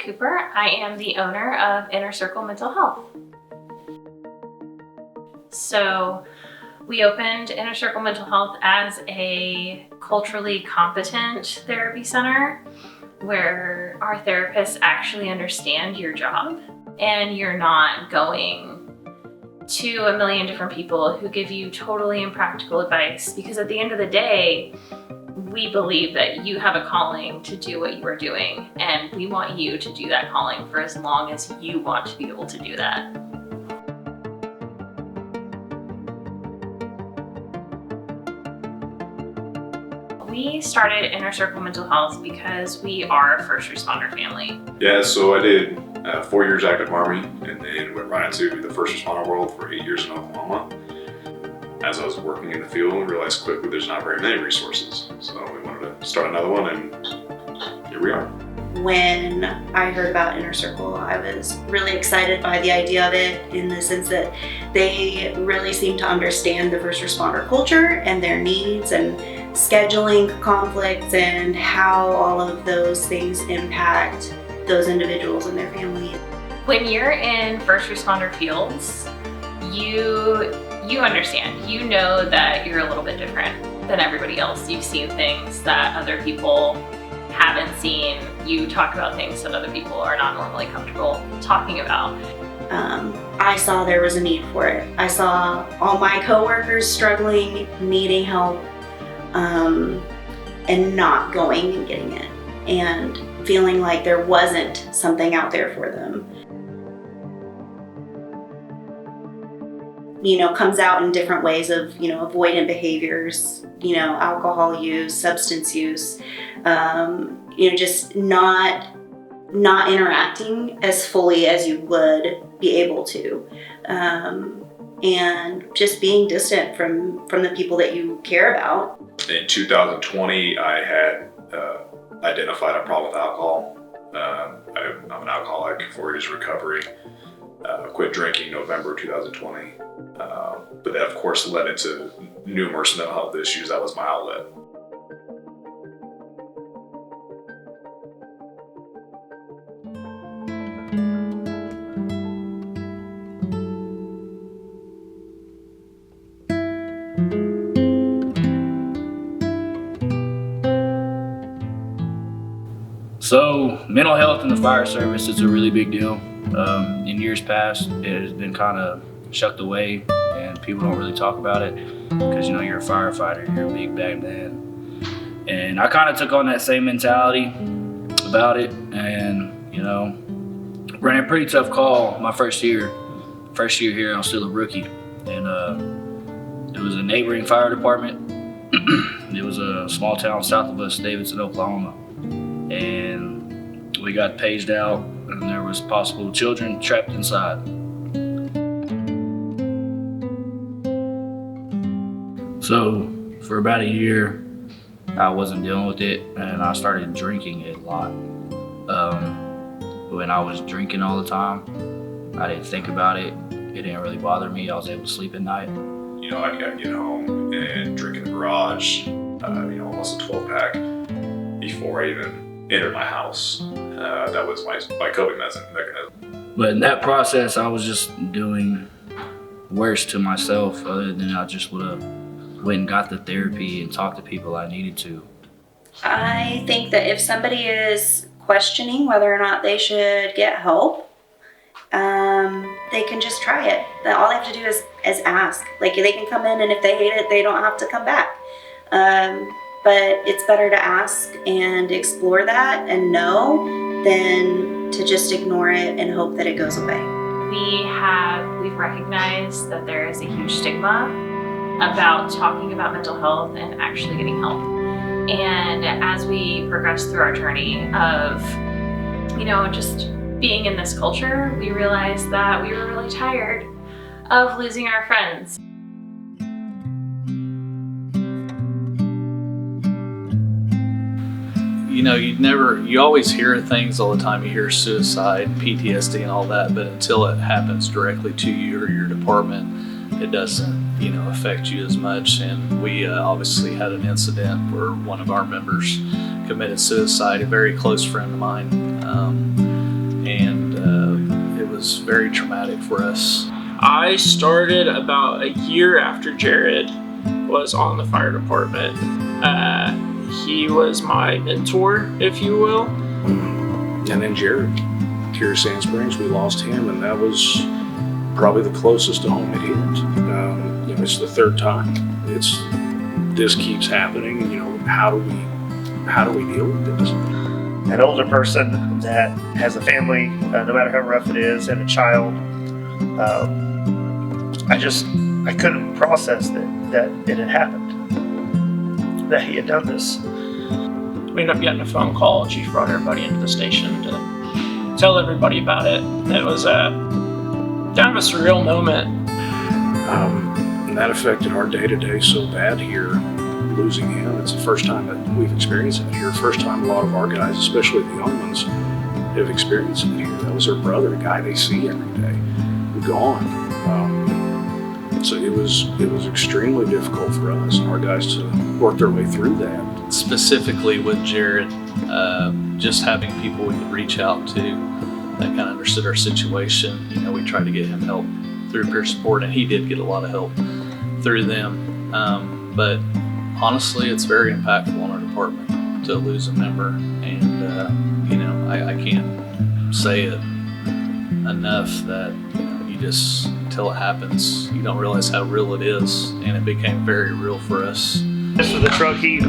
Cooper. I am the owner of Inner Circle Mental Health. So we opened Inner Circle Mental Health as a culturally competent therapy center where our therapists actually understand your job and you're not going to a million different people who give you totally impractical advice, because at the end of the day, we believe that you have a calling to do what you are doing, and we want you to do that calling for as long as you want to be able to do that. We started Inner Circle Mental Health because we are a first responder family. Yeah, so I did 4 years active Army and then went right into the first responder world for 8 years in Oklahoma. As I was working in the field, we realized quickly there's not very many resources. So we wanted to start another one, and here we are. When I heard about Inner Circle, I was really excited by the idea of it, in the sense that they really seem to understand the first responder culture and their needs and scheduling conflicts and how all of those things impact those individuals and their families. When you're in first responder fields, you understand. You know that you're a little bit different than everybody else. You've seen things that other people haven't seen. You talk about things that other people are not normally comfortable talking about. I saw there was a need for it. I saw all my coworkers struggling, needing help, and not going and getting it, and feeling like there wasn't something out there for them. Comes out in different ways of, avoidant behaviors, alcohol use, substance use, just not interacting as fully as you would be able to, and just being distant from the people that you care about. In 2020, I had identified a problem with alcohol. I'm an alcoholic, 4 years of recovery. Quit drinking November 2020. But that, of course, led into numerous mental health issues. That was my outlet. So, mental health in the fire service is a really big deal. In years past, it has been kind of shucked away, and people don't really talk about it because, you're a firefighter, you're a big bad man. And I kind of took on that same mentality about it, and, ran a pretty tough call my first year. First year here, I was still a rookie, and it was a neighboring fire department. It was a small town south of us, Davidson, Oklahoma. And we got paged out, and there was possible children trapped inside. So for about a year, I wasn't dealing with it, and I started drinking a lot. When I was drinking all the time, I didn't think about it. It didn't really bother me. I was able to sleep at night. I'd get home and drink in the garage, almost a 12-pack before I even entered my house. That was my coping mechanism. But in that process, I was just doing worse to myself, other than I just would have went and got the therapy and talked to people I needed to. I think that if somebody is questioning whether or not they should get help, they can just try it. All they have to do is ask. Like, they can come in, and if they hate it, they don't have to come back. But it's better to ask and explore that and know than to just ignore it and hope that it goes away. We've recognized that there is a huge stigma about talking about mental health and actually getting help. And as we progress through our journey of, just being in this culture, we realized that we were really tired of losing our friends. You always hear things all the time. You hear suicide, PTSD and all that, but until it happens directly to you or your department, it doesn't, affect you as much. And we obviously had an incident where one of our members committed suicide, a very close friend of mine. was very traumatic for us. I started about a year after Jared was on the fire department. He was my mentor, if you will. And then Jared, here at Sand Springs, we lost him, and that was probably the closest to home it hit. It's the third time. This keeps happening. How do we deal with this? An older person that has a family, no matter how rough it is, and a child, I couldn't process that it had happened, that he had done this. We ended up getting a phone call. Chief brought everybody into the station to tell everybody about it. It was kind of a surreal moment. And that affected our day-to-day so bad here, losing him. It's the first time that we've experienced it here. First time a lot of our guys, especially the young ones, have experienced it here. That was their brother, a guy they see every day, gone. So it was extremely difficult for us and our guys to work their way through that. Specifically with Jared, just having people we could reach out to that kind of understood our situation. We tried to get him help through peer support, and he did get a lot of help through them. But honestly, it's very impactful on our department to lose a member, and I can't say it enough that you just, until it happens, you don't realize how real it is, and it became very real for us. This was the truck he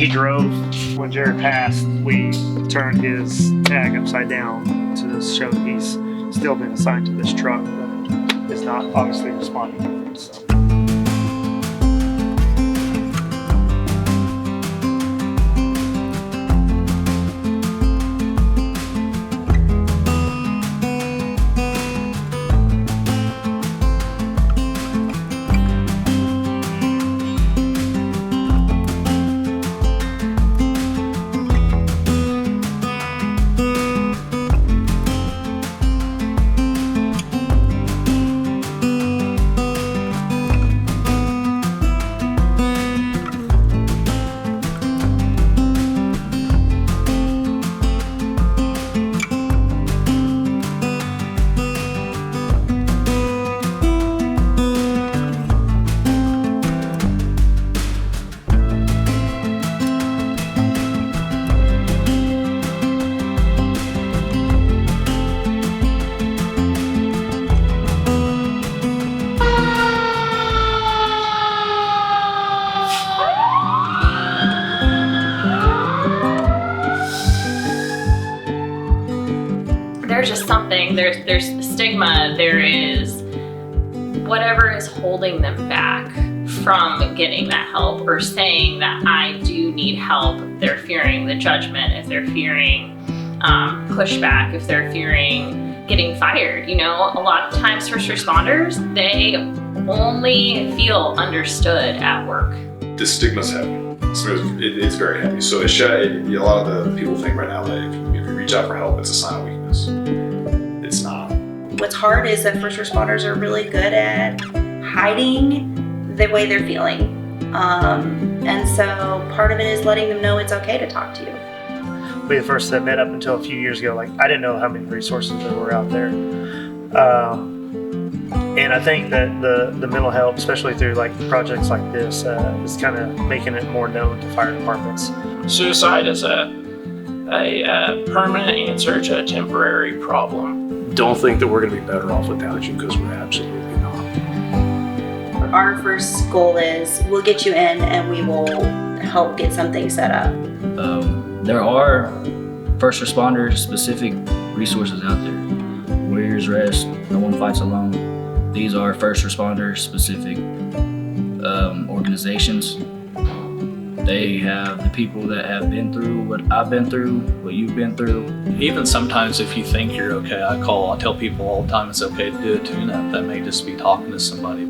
drove. When Jared passed, we turned his tag upside down to show that he's still been assigned to this truck, but is not obviously responding. So. There's just something, there's stigma, there is whatever is holding them back from getting that help or saying that I do need help. They're fearing the judgment, if they're fearing pushback, if they're fearing getting fired. A lot of times first responders, they only feel understood at work. The stigma's heavy. It's very heavy. So a lot of the people think right now that if you reach out for help, it's a sign of weakness. It's not. What's hard is that first responders are really good at hiding the way they're feeling. And so part of it is letting them know it's okay to talk to you. We the first to admit up until a few years ago, I didn't know how many resources there were out there. And I think that the mental health, especially through projects like this, is kind of making it more known to fire departments. Suicide is a permanent answer to a temporary problem. Don't think that we're going to be better off without you, because we're absolutely not. Our first goal is we'll get you in and we will help get something set up. There are first responder specific resources out there. Warriors Rest, No One Fights Alone. These are first responder specific organizations. They have the people that have been through what I've been through, what you've been through. Even sometimes if you think you're okay, I tell people all the time it's okay to do a tune-up. That may just be talking to somebody.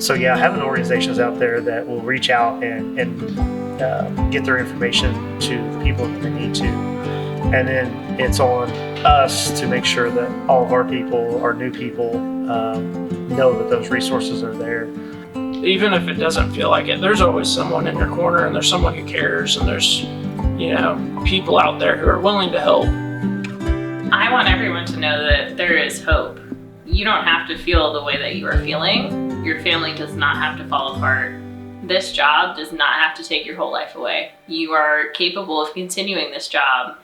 So yeah, having organizations out there that will reach out and get their information to the people that they need to. And then it's on us to make sure that all of our people, our new people, know that those resources are there. Even if it doesn't feel like it, there's always someone in your corner, and there's someone who cares, and there's, people out there who are willing to help. I want everyone to know that there is hope. You don't have to feel the way that you are feeling. Your family does not have to fall apart. This job does not have to take your whole life away. You are capable of continuing this job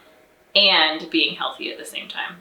and being healthy at the same time.